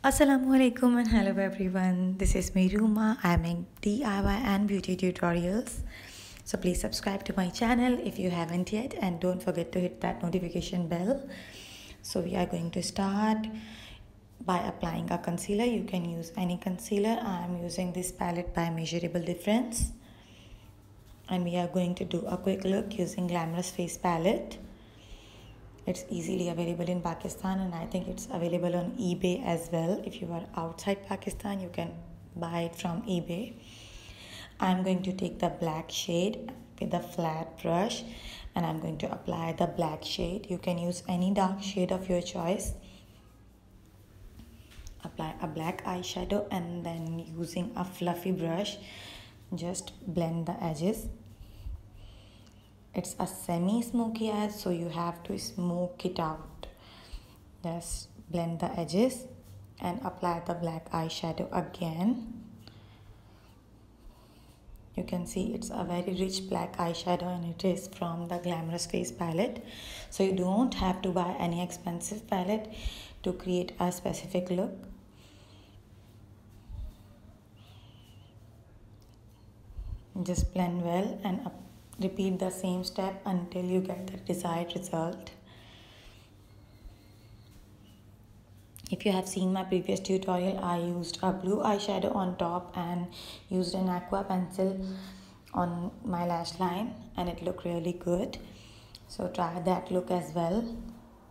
Assalamualaikum and hello everyone. This is me Ruma. I make DIY and beauty tutorials. So please subscribe to my channel if you haven't yet and don't forget to hit that notification bell. So we are going to start by applying a concealer. You can use any concealer. I am using this palette by Measurable Difference. And we are going to do a quick look using Glamorous face palette. It's easily available in Pakistan and I think it's available on eBay as well. If you are outside Pakistan, you can buy it from eBay. I'm going to take the black shade with a flat brush and I'm going to apply the black shade. You can use any dark shade of your choice. Apply a black eyeshadow and then using a fluffy brush, just blend the edges. It's a semi-smoky eye, so you have to smoke it out. Just blend the edges and apply the black eyeshadow again. You can see it's a very rich black eyeshadow and it is from the Glamorous face palette. So you don't have to buy any expensive palette to create a specific look. Just blend well and repeat the same step until you get the desired result. If you have seen my previous tutorial, I used a blue eyeshadow on top and used an aqua pencil on my lash line and it looked really good. So try that look as well.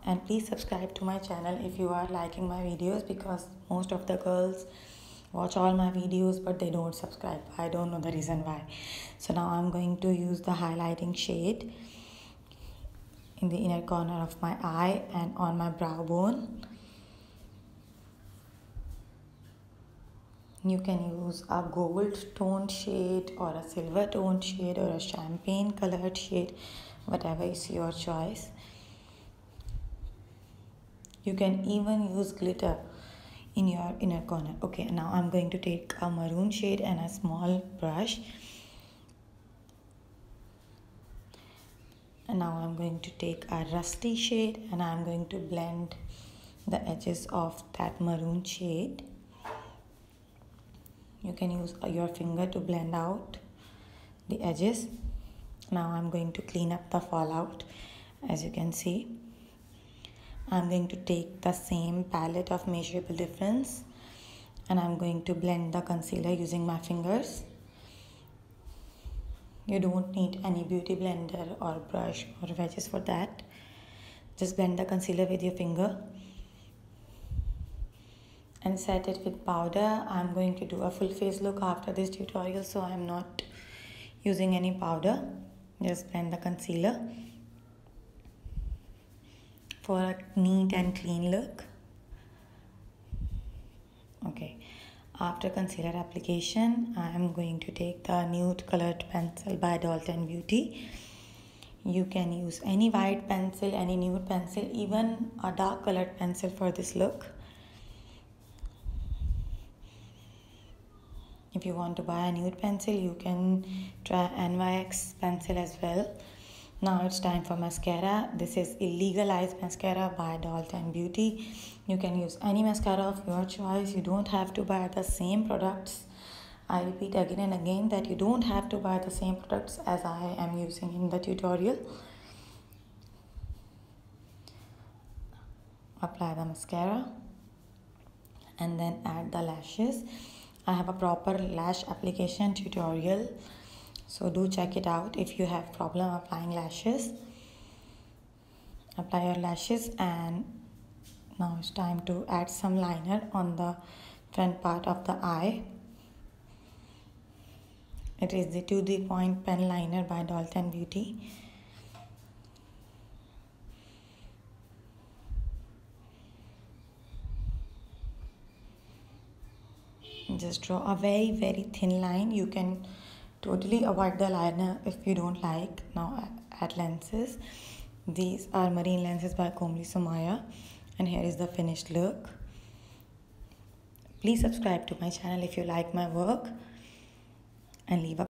And please subscribe to my channel if you are liking my videos, because most of the girls watch all my videos but they don't subscribe. I don't know the reason why. So now I'm going to use the highlighting shade in the inner corner of my eye and on my brow bone. You can use a gold toned shade or a silver toned shade or a champagne colored shade, whatever is your choice. You can even use glitter in your inner corner. Okay, now I'm going to take a maroon shade and a small brush. And now I'm going to take a rusty shade and I'm going to blend the edges of that maroon shade. You can use your finger to blend out the edges. Now I'm going to clean up the fallout. As you can see, I'm going to take the same palette of Measurable Difference and I'm going to blend the concealer using my fingers. You don't need any beauty blender or brush or wedges for that. Just blend the concealer with your finger and set it with powder. I'm going to do a full face look after this tutorial, so I'm not using any powder. Just blend the concealer for a neat and clean look. Okay, after concealer application, I am going to take the nude colored pencil by Dalton Beauty. You can use any white pencil, any nude pencil, even a dark colored pencil for this look. If you want to buy a nude pencil, you can try NYX pencil as well. Now it's time for mascara. This is Illegal Eyes Mascara by Dalton Beauty. You can use any mascara of your choice. You don't have to buy the same products. I repeat again and again that you don't have to buy the same products as I am using in the tutorial. Apply the mascara and then add the lashes. I have a proper lash application tutorial, so do check it out if you have problem applying lashes. Apply your lashes and now it's time to add some liner on the front part of the eye. It is the To The Point pen liner by Dalton Beauty. Just draw a very thin line. You can totally avoid the liner if you don't like. Now add lenses. These are marine lenses by Somaya and here is the finished look. Please subscribe to my channel if you like my work and leave a